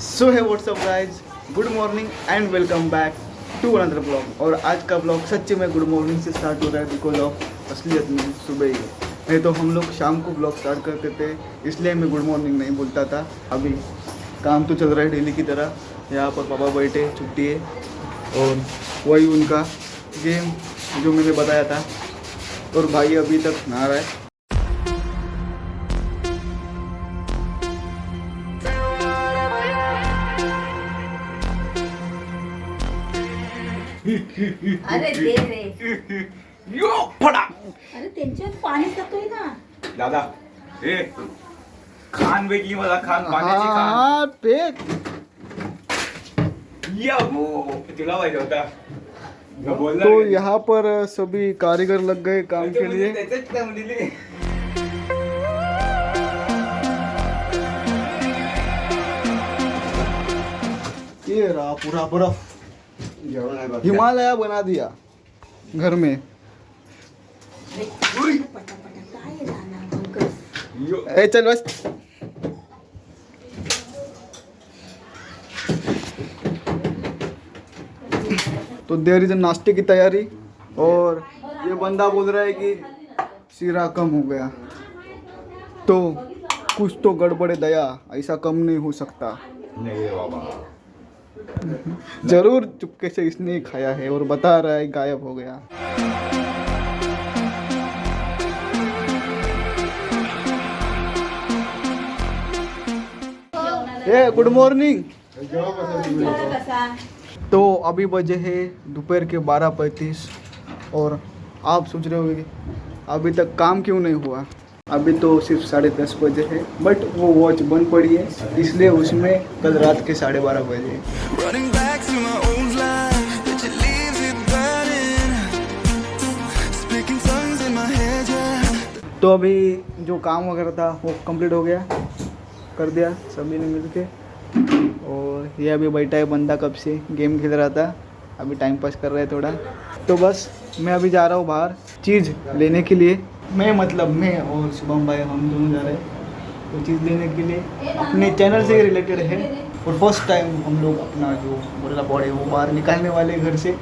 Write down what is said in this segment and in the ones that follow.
So hi what's up guys, good morning and welcome back to another blog. और आज का blog सच्ची में गुड मॉर्निंग से स्टार्ट हो रहा है बिकॉज ऑफ असलियत में सुबह ही नहीं तो हम लोग शाम को ब्लॉग स्टार्ट करते थे, इसलिए मैं गुड मॉर्निंग नहीं बोलता था। अभी काम तो चल रहा है डेली की तरह। यहाँ पर पापा बैठे, छुट्टी है और वही उनका गेम जो मैंने बताया था। और भाई अभी तक नहा रहा है। अरे दे रे. यो फडा अरे त्यांच्यात पाणी जातोय ना. दादा ए खान भेटली मला, खान पाण्याची खान. हाँ पेट या हो तुला पाहिजे होता. मी बोललो तो रे. यहाँ पर सभी कारीगर लग गए काम के लिए। त्याच्यात काय म्हणली. ये रहा पूरा बर्फ, हिमालय बना दिया घर में। पटापटा काय झाला पंकज. यो ए चल बस। तो देर इज नाश्ते की तैयारी और ये बंदा बोल रहा है कि सीरा कम हो गया, तो कुछ तो गड़बड़ है दया, ऐसा कम नहीं हो सकता। नाही रे बाबा. जरूर चुपके से इसने ही खाया है और बता रहा है गायब हो गया। A good morning. कसा. तो अभी बजे है दोपहर के 12:35 और आप सोच रहे होंगे कि अभी तक काम क्यों नहीं हुआ। अभी तो सिर्फ 10:30 बजे है, बट वो वॉच बंद पड़ी है इसलिए उसमें कल रात के 12:30 बजे। Running back to my old life, but it leaves it burning. Speaking tongues in my head, yeah. तो अभी जो काम वगैरह था वो कंप्लीट हो गया, कर दिया सभी ने मिलके। और ये अभी बैठा है बंदा, कब से गेम खेल रहा था, अभी टाइम पास कर रहा है थोड़ा। तो बस मैं अभी जा रहा हूँ बाहर चीज़ लेने के लिए। मैं और शुभम भाई हम दोनों जा रहे हैं वो चीज़ लेने के लिए, अपने चैनल से रिलेटेड है। और फर्स्ट टाइम हम लोग अपना जो बोला बॉडी वो बाहर निकालने वाले घर से।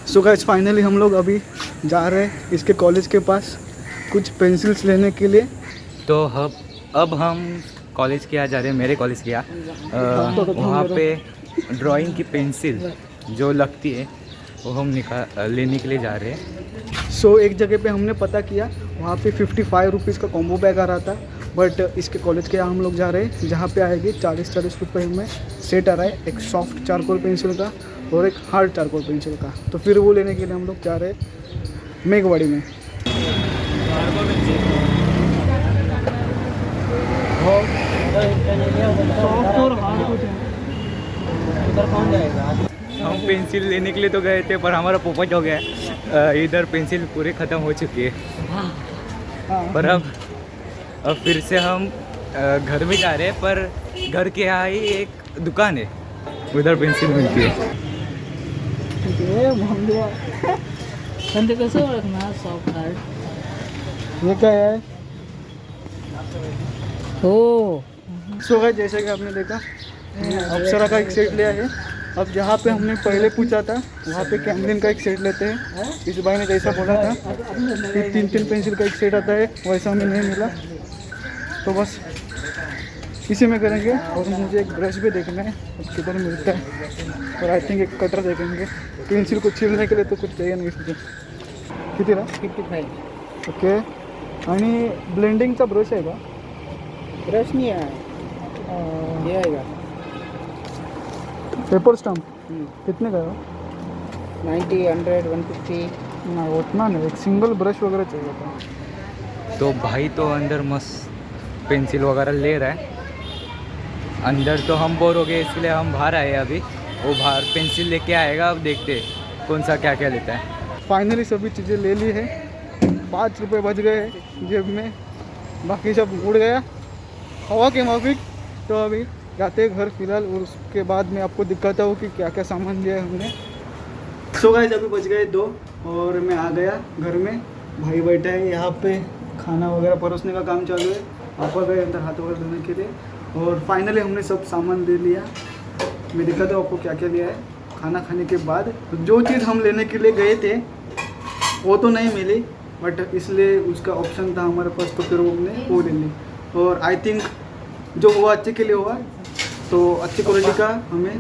सो गाइस फाइनली हम लोग अभी जा रहे हैं इसके कॉलेज के पास कुछ पेंसिल्स लेने के लिए। तो अब हम कॉलेज के यहाँ जा रहे हैं, मेरे कॉलेज के यहाँ। वहाँ पे ड्राइंग की पेंसिल जो लगती है वो हम लेने के लिए जा रहे हैं। सो एक जगह पे हमने पता किया, वहाँ पे 55 रुपीज़ का कॉम्बो बैग आ रहा था। बट इसके कॉलेज के यहाँ हम लोग जा रहे हैं जहाँ पे आएगी 40 रुपये में सेट आ रहा है, एक सॉफ्ट चारकोल पेंसिल का और एक हार्ड चारकोल पेंसिल का। तो फिर वो लेने के लिए हम लोग जा रहे हैं मेघवाड़ी में। हम पेंसिल लेने के लिए तो गए थे पर हमारा पोपट हो गया। इधर पेंसिल पूरे ख़त्म हो चुकी है। पर अब फिर से हम घर में जा रहे हैं, पर घर के यहाँ ही एक दुकान है, उधर पेंसिल मिलती है। पण ते कसं ओळखणार सॉफ्ट हार्ड. ये क्या है? हो. सो गाइस जैसे कि आपने देखा अप्सरा का एक सेट लिया है। अब जहाँ पे हमने पहले पूछा था वहाँ पे कैमलिन का एक सेट लेते हैं। इस भाई ने जैसा बोला था कि 3 पेंसिल का एक सेट आता है, वैसा हमें नहीं मिला। तो बस इसी में करेंगे। और मुझे एक ब्रश भी देखना है किधर मिलता है, और आई थिंक एक कटर देखेंगे। पेंसिल को छीलने के लिए तो कुछ चाहिए नहीं इसलिए। किती ना 55. ओके। आणि ब्लेंडिंगचा ब्रश आहे का? ब्रश नहीं है. ये आएगा पेपर स्टम्प कितने का है? 90, 100, 150. ना उतना नहीं, एक सिंगल ब्रश वगैरह चाहिए था। तो भाई तो अंदर मस्त पेंसिल वगैरह ले रहा है। अंदर तो हम बोर हो गए इसलिए हम बाहर आए अभी। वो बाहर पेंसिल लेके आएगा, अब देखते हैं कौन सा क्या क्या लेता है। फाइनली सभी चीज़ें ले ली है। 5 रुपये बच गए हैं जेब में, बाकी सब उड़ गया हवा के माफिक। तो अभी जाते हैं घर फिलहाल, और उसके बाद मैं आपको दिखाता हूँ कि क्या क्या सामान लिया है हमने। सो गाइस अभी बच गए 2 और मैं आ गया घर में। भाई बैठा है यहाँ पे, खाना वगैरह परोसने का काम चालू है। पापा गए अंदर हाथ वगैरह धोने के लिए। और फाइनली हमने सब सामान ले लिया। मैं दिखाता हूँ आपको क्या क्या लिया है। खाना खाने के बाद तो जो चीज़ हम लेने के लिए गए थे वो तो नहीं मिली, बट इसलिए उसका ऑप्शन था हमारे पास, तो फिर वो हमने वो ले ली। और आई थिंक जो हुआ अच्छे के लिए हुआ, तो अच्छी क्वालिटी का हमें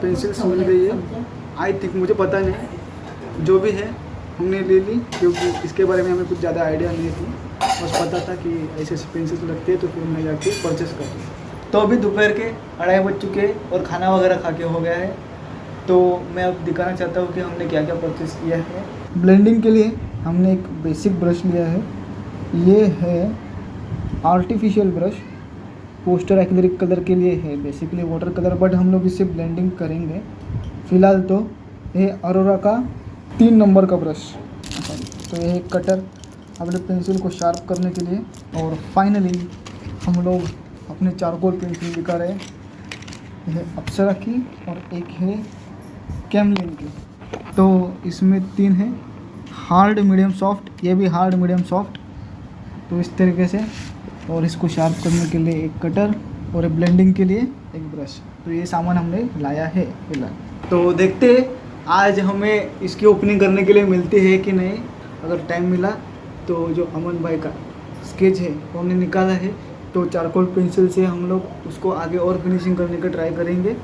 पेंसिल्स मिल गई है। आई थिंक, मुझे पता नहीं, जो भी है हमने ले ली, क्योंकि इसके बारे में हमें कुछ ज़्यादा आइडिया नहीं थी, बस पता था कि ऐसे ऐसे पेंसिल्स लगते हैं, तो फिर हमने जाके परचेस कर लिया। तो अभी दोपहर के 2:30 बज चुके हैं और खाना वगैरह खा के हो गया है। तो मैं अब दिखाना चाहता हूँ कि हमने क्या क्या परचेस किया है। ब्लेंडिंग के लिए हमने एक बेसिक ब्रश लिया है, ये है artificial brush, poster acrylic colour के लिए है, बेसिकली वाटर कलर, बट हम लोग इससे ब्लेंडिंग करेंगे। फ़िलहाल तो ये अरोरा का 3 नंबर का ब्रश। तो ये एक कटर अपने पेंसिल को शार्प करने के लिए। और फाइनली हम लोग अपने चारकोल पेंसिल दिखा रहे हैं, यह अप्सरा की और एक है कैमलिन की। तो इसमें 3 है, हार्ड, मीडियम, सॉफ्ट, ये भी हार्ड, मीडियम, सॉफ्ट। तो इस तरीके से, और इसको शार्प करने के लिए एक कटर और ब्लेंडिंग के लिए एक ब्रश। तो ये सामान हमने लाया है फिलहाल। तो देखते हैं आज हमें इसकी ओपनिंग करने के लिए मिलती है कि नहीं। अगर टाइम मिला तो जो अमन भाई का स्केच है वो हमने निकाला है, तो चारकोल पेंसिल से हम लोग उसको आगे और फिनिशिंग करने का ट्राई करेंगे।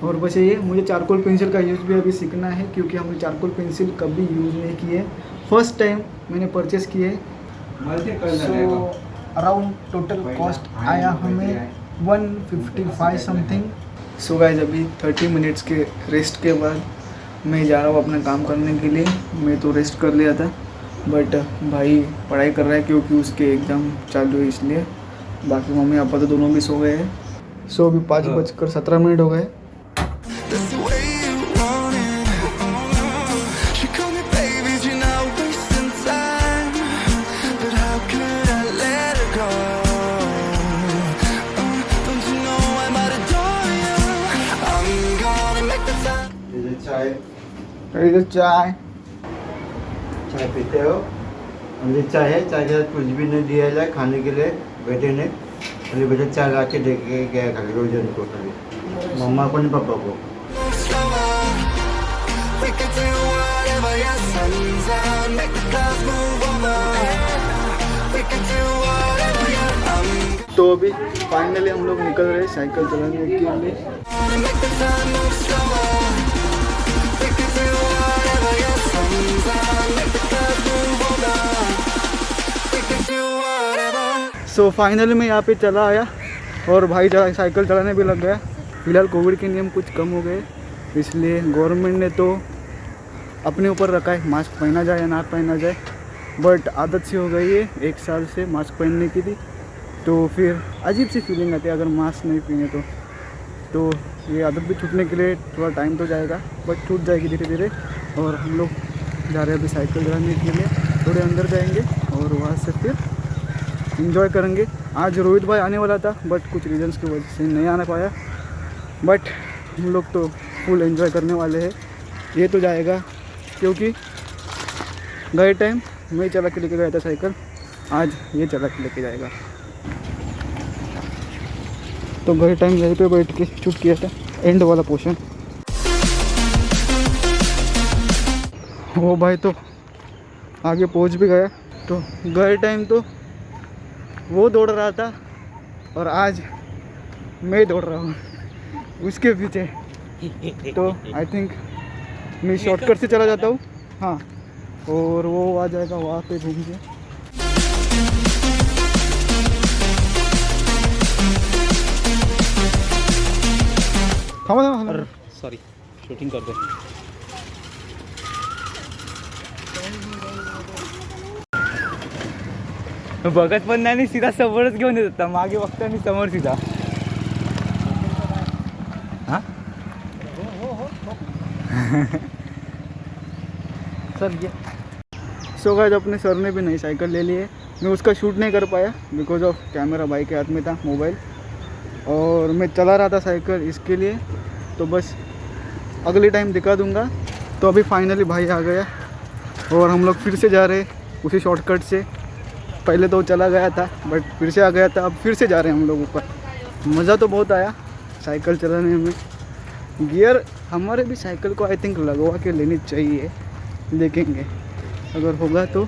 और बस ये, मुझे चारकोल पेंसिल का यूज़ भी अभी सीखना है, क्योंकि हमने चारकोल पेंसिल कभी यूज़ नहीं की है, फर्स्ट टाइम मैंने परचेस की है। सो अराउंड टोटल कॉस्ट आया हमें 155 समथिंग। सो गाइस, अभी 30 मिनट्स के रेस्ट के बाद मैं जा रहा हूँ अपना काम करने के लिए। मैं तो रेस्ट कर लिया था, बट भाई पढ़ाई कर रहा है क्योंकि उसके एग्ज़ाम चालू है, इसलिए। बाकी मम्मी पापा तो दोनों भी सो गए हैं। सो अभी 5:17 हो गए। That's the way you want it. She called me baby, you're not wasting time. But how could I let her go? Don't you know I might adore you? I'm gonna make the time. इधर चाय चाय पीते हो? हमने चाय है, चाय के साथ कुछ भी नहीं दिया जाए खाने के लिए। बेटे ने अरे बेटे चाय ला के दे के गया खा के रोज को, कभी मम्मा को नहीं पापा को। Move slower. We could do whatever your sun's out. Make the clouds move over. We could do whatever your तो अभी फाइनली हम लोग निकल रहे हैं साइकिल चलाने के लिए। wanna make the time move slower. We could do whatever your sun's out. Make the clouds move over. We could do whatever. So finally मैं यहाँ पे चला आया और भाई साइकिल चलाने भी लग गया। फिलहाल कोविड के नियम कुछ कम हो गए, इसलिए गवर्नमेंट ने तो अपने ऊपर रखा है मास्क पहना जाए या ना पहना जाए, बट आदत सी हो गई है 1 साल से मास्क पहनने की थी। तो फिर अजीब सी फीलिंग आती है अगर मास्क नहीं पहने तो ये आदत भी छूटने के लिए थोड़ा टाइम तो जाएगा, बट छूट जाएगी धीरे धीरे। और हम लोग जा रहे हैं अभी साइकिल चलाने के लिए, थोड़े अंदर जाएंगे और वहाँ से फिर एंजॉय करेंगे। आज रोहित भाई आने वाला था, बट कुछ रीजंस की वजह से नहीं आना पाया, बट हम लोग तो फुल एंजॉय करने वाले हैं। ये तो जाएगा क्योंकि गए टाइम मैं चला के लेके गया था साइकिल, आज ये चला के लेके जाएगा। तो गए टाइम यहीं पे बैठ के शूट किया था एंड वाला पोर्शन। वो भाई तो आगे पहुंच भी गया। तो गए टाइम तो वो दौड़ रहा था और आज मैं दौड़ रहा हूँ उसके पीछे। तो आई थिंक मैं शॉर्टकट से चला जाता हूँ, हाँ, और वो आ जाएगा वहाँ पे घूम के। थामा सॉरी, शूटिंग कर दे। बघत पण नाही, सीधा समोरच घेऊन येत होता, मागे बघता आणि समोर सीधा। हाँ सर ये सो गाइस, अपने सर ने भी नई साइकिल ले ली है। मैं उसका शूट नहीं कर पाया बिकॉज ऑफ कैमरा भाई के हाथ में था, मोबाइल, और मैं चला रहा था साइकिल इसके लिए। तो बस अगले टाइम दिखा दूंगा। तो अभी फाइनली भाई आ गया और हम लोग फिर से जा रहे उसी शॉर्टकट से। पहले तो चला गया था बट फिर से आ गया था, अब फिर से जा रहे हैं हम लोग ऊपर। मज़ा तो बहुत आया साइकिल चलाने में, गियर हमारे भी साइकिल को आई थिंक लगवा के लेनी चाहिए, देखेंगे अगर होगा तो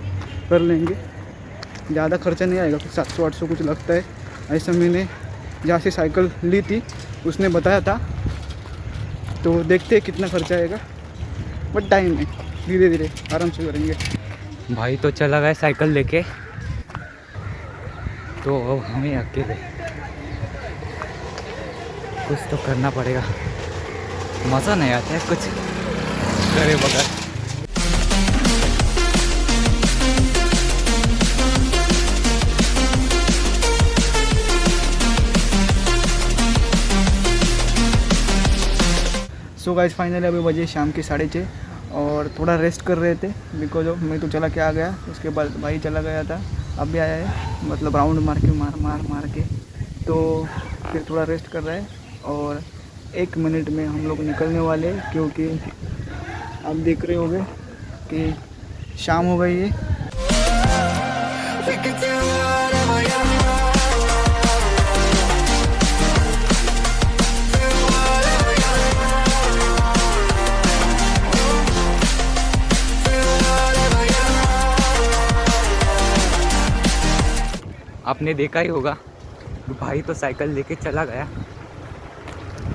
कर लेंगे। ज़्यादा खर्चा नहीं आएगा, कुछ 700-800 कुछ लगता है ऐसा। मैंने जहाँ से साइकिल ली थी उसने बताया था, तो देखते हैं कितना खर्चा आएगा, बट टाइम है, धीरे धीरे आराम से करेंगे। भाई तो चला गया साइकिल लेके, तो अब हमें अकेले कुछ तो करना पड़ेगा। मज़ा नहीं आता है कुछ करे बगैर। सो गाइस फाइनली अभी बजे शाम के 6:30 और थोड़ा रेस्ट कर रहे थे बिकॉज ऑफ मैं तो चला के आ गया, उसके बाद भाई चला गया था, अब भी आया है, मतलब राउंड मार के तो फिर थोड़ा रेस्ट कर रहा है। और 1 मिनट में हम लोग निकलने वाले हैं, क्योंकि आप देख रहे होंगे कि शाम हो गई है। We can do whatever you want. Do whatever you want. Do whatever you want. आपने देखा ही होगा भाई तो साइकिल लेके चला गया।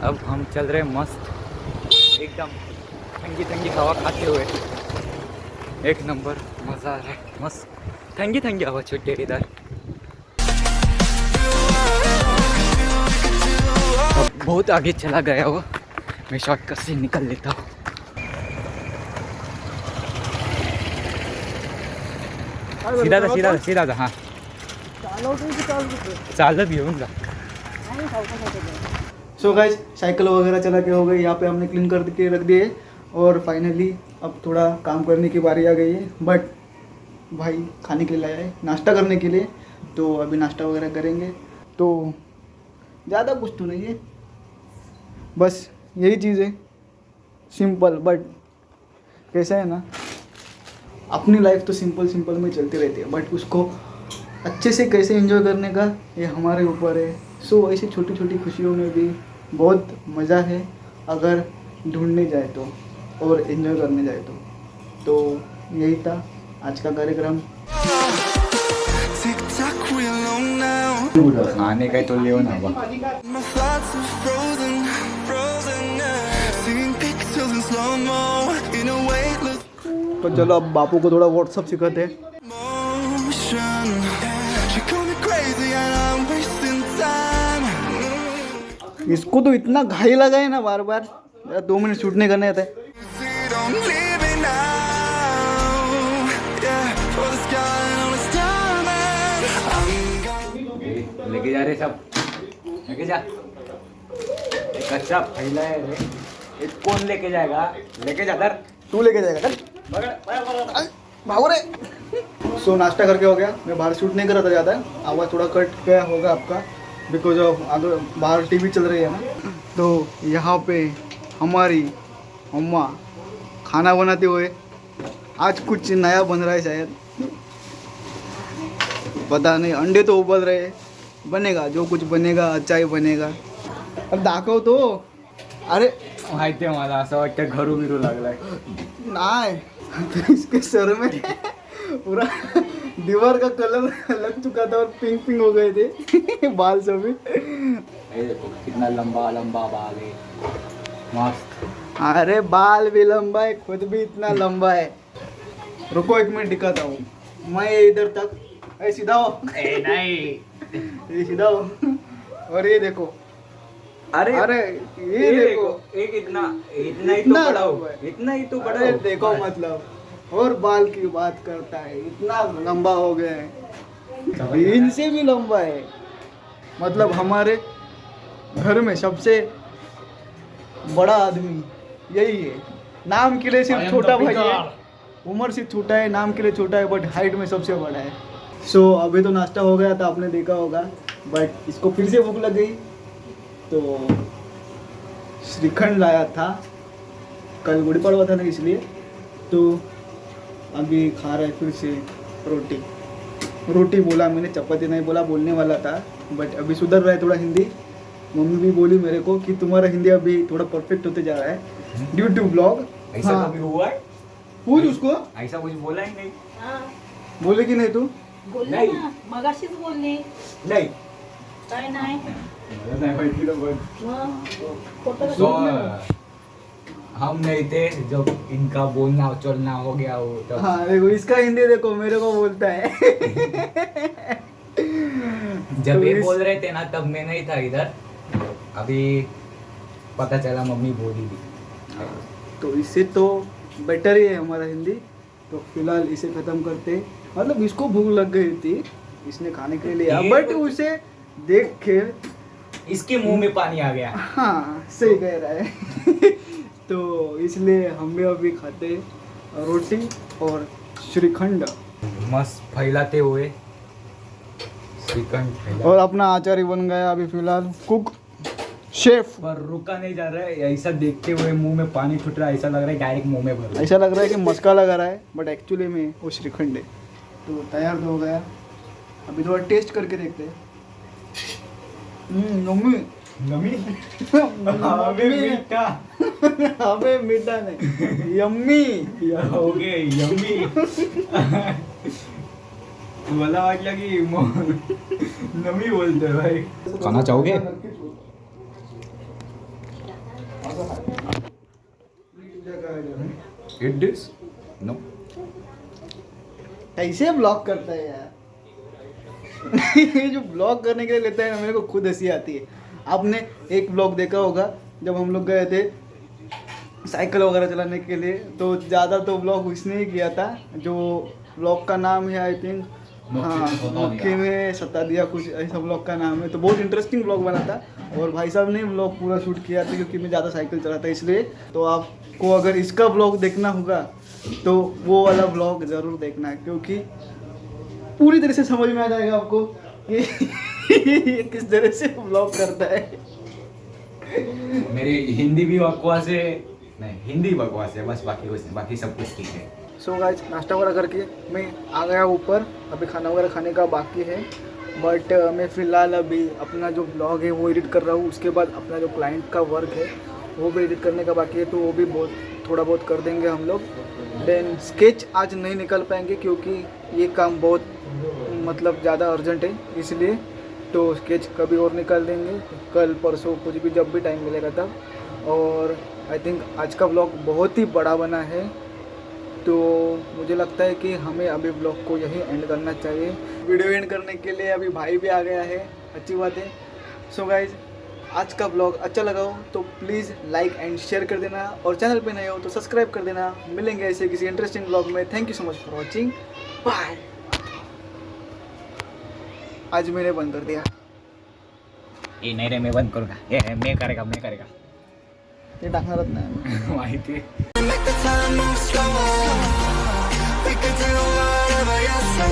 अब हम चल रहे मस्त एकदम ठंडी ठंडी हवा खाते हुए, एक नंबर मज़ा आ रहा है, मस्त ठंडी ठंडी हवा छूट गई इधर। अब बहुत आगे चला गया वो, मैं शॉर्टकट से निकल लेता हूँ। सीधा हाँ चालत घेऊन जा। सो गाइस साइकिल वगैरह चला के हो गई, यहाँ पे हमने क्लीन कर के रख दिए और फाइनली अब थोड़ा काम करने की बारी आ गई है। बट भाई खाने के लिए लाया है, नाश्ता करने के लिए, तो अभी नाश्ता वगैरह करेंगे। तो ज़्यादा कुछ तो नहीं है, बस यही चीज़ है, सिंपल। बट कैसा है ना, अपनी लाइफ तो सिंपल में चलती रहती है, बट उसको अच्छे से कैसे एंजॉय करने का ये हमारे ऊपर है। सो ऐसी छोटी छोटी खुशियों में भी बहुत मज़ा है अगर ढूंढने जाए तो और एंजॉय करने जाए तो यही था आज का कार्यक्रम। Tick tock, we alone now. खाने का तो ले ना बा। My thoughts are frozen now. Seeing pictures in slow mo in a weightless तो चलो अब बापू को थोड़ा व्हाट्सअप सिखाते हैं। motion. She call me crazy and I'm wasting time. इसको तो इतना घाई लगा है ना बार बार, 2 मिनट शूट नहीं करने आते। See, don't leave me now. Yeah, for the sky on a diamond. I'm gonna लेके जा रहे सब, लेके जा। एक अच्छा फैला है रे, एक कौन लेके जाएगा? लेके जा दर। तू लेके जाएगा चल, भागो रे। सो नाश्ता करके हो गया, मैं बाहर शूट नहीं कर रहा था ज़्यादा, आवाज़ थोड़ा कट गया होगा आपका बिकॉज ऑफ अगर बाहर टीवी चल रही है ना। तो यहाँ पे हमारी अम्मा खाना बनाते हुए, आज कुछ नया बन रहा है शायद, पता नहीं, अंडे तो उबल रहे हैं, बनेगा जो कुछ बनेगा अच्छा ही बनेगा। अब दाखव तो, अरे माहिती आहे मला, असं वाटतं घरू बिरू लागलाय। नहीं तो इसके सर में पूरा दीवार का कलर लग चुका था और पिंक पिंक हो गए थे बाल सभी। ये देखो कितना लंबा लंबा बाल है, मस्त। अरे बाल भी लंबा है, खुद भी इतना लंबा है। रुको 1 मिनट दिखाता हूँ मैं, इधर तक, ए सीधा हो, ए नहीं, ये सीधा हो, और ये देखो, अरे अरे ये देखो, एक इतना ही तो इतना बड़ा हो, हुआ है। इतना ही तो बड़ा अरे हो। देखो मतलब, और बाल की बात करता है, इतना लंबा हो गया है, इनसे भी लंबा है। मतलब हमारे घर में सबसे बड़ा आदमी यही है, नाम के लिए सिर्फ छोटा भाई है, उम्र से छोटा है, नाम के लिए छोटा है, बट हाइट में सबसे बड़ा है। सो अभी तो नाश्ता हो गया था, आपने देखा होगा, बट इसको फिर से भूख लग गई तो श्रीखंड लाया था, कल गुड़ी पड़वा था ना इसलिए, तो अभी खा रहा है फिर से रोटी बोला मैंने, चपाती नहीं बोला, बोलने वाला था, बट अभी सुधर रहा है थोड़ा हिंदी, मम्मी भी बोली मेरे को कि तुम्हारा हिंदी अभी थोड़ा परफेक्ट होते जा रहा है ड्यू टू ब्लॉग। ऐसा हाँ। कभी हुआ है? पूछ उसको, ऐसा कुछ बोला ही नहीं। बोले कि नहीं तू? बोलले नाही. ना मगाशीच बोलली नहीं काय नाही मला नाही माहिती ना पण. मग खोटं So, कसं? हम नहीं थे जब इनका बोलना चलना हो गया हो तब। हाँ देखो इसका हिंदी देखो मेरे को बोलता है। जब तो ये इस- बोल रहे थे ना तब मैं नहीं था इधर, अभी पता चला मम्मी बोली थी। तो इससे तो बेटर ही है हमारा हिंदी। तो फिलहाल इसे ख़त्म करते, मतलब इसको भूख लग गई थी, इसने खाने के लिए लिया, ये बट तो- उसे देख के इसके मुंह में पानी आ गया। हाँ सही कह रहा है। तो इसलिए हम भी अभी खाते रोटी और श्रीखंड मस्त फैलाते हुए श्रीखंड फैला। और अपना आचार्य बन गया अभी फिलहाल कुक शेफ। पर रुका नहीं जा रहा है, ऐसा देखते हुए मुंह में पानी छूट रहा है, ऐसा लग रहा है डायरेक्ट मुंह में भर रहा है। ऐसा लग रहा है कि मस्का लगा रहा है, बट एक्चुअली में वो श्रीखंड है। तो तैयार तो हो गया, अभी थोड़ा टेस्ट करके देखते हैं। यम्मी। नमी अबे मीठा अबे मीठा नहीं, यम्मी। हो गए यम्मी। मला वाटलं की नमी बोलतोय भाई। खाना चाहोगे? Eat this? No. कैसे ब्लॉग करता है यार। ये जो ब्लॉग करने के लिए लेता है ना, मेरे को खुद हंसी आती है। आपने एक ब्लॉग देखा होगा जब हम लोग गए थे साइकिल वगैरह चलाने के लिए, तो ज़्यादा तो ब्लॉग उसने ही किया था। जो ब्लॉग का नाम है आई थिंक, हाँ मक्खी में सता दिया, कुछ ऐसा ब्लॉग का नाम है। तो बहुत इंटरेस्टिंग ब्लॉग बना था और भाई साहब ने ब्लॉग पूरा शूट किया था, क्योंकि मैं ज़्यादा साइकिल चलाता इसलिए। तो आपको अगर इसका ब्लॉग देखना होगा तो वो वाला ब्लॉग ज़रूर देखना, क्योंकि पूरी तरह से समझ में आ जाएगा आपको कि ये किस तरह से ब्लॉग करता है। मेरी हिंदी भी बकवास है, नहीं हिंदी बकवास है बस, बाकी कुछ नहीं, बाकी सब कुछ ठीक है। सो गाइस नाश्ता वगैरह करके मैं आ गया ऊपर, अभी खाना वगैरह खाने का बाकी है। बट मैं फ़िलहाल अभी अपना जो ब्लॉग है वो एडिट कर रहा हूँ, उसके बाद अपना जो क्लाइंट का वर्क है वो भी एडिट करने का बाकी है, तो वो भी थोड़ा बहुत कर देंगे हम लोग। देन स्केच आज नहीं निकल पाएंगे क्योंकि ये काम बहुत मतलब ज़्यादा अर्जेंट है, इसलिए तो स्केच कभी और निकाल देंगे, कल परसों कुछ भी जब भी टाइम मिलेगा तब। और आई थिंक आज का ब्लॉग बहुत ही बड़ा बना है, तो मुझे लगता है कि हमें अभी ब्लॉग को यही एंड करना चाहिए। वीडियो एंड करने के लिए अभी भाई भी आ गया है, अच्छी बात है। सो गाइज आज का ब्लॉग अच्छा लगा हो तो प्लीज़ लाइक एंड शेयर कर देना, और चैनल पे नए हो तो सब्सक्राइब कर देना। मिलेंगे ऐसे किसी इंटरेस्टिंग ब्लॉग में। Thank you so much for watching, bye. आज मैंने बंद कर दिया, ये नहीं रे, मैं बंद करूँगा, ये मैं करेगा ये टाकणारच नाही। माहिती आहे। Make the time move slower. We can do whatever you say.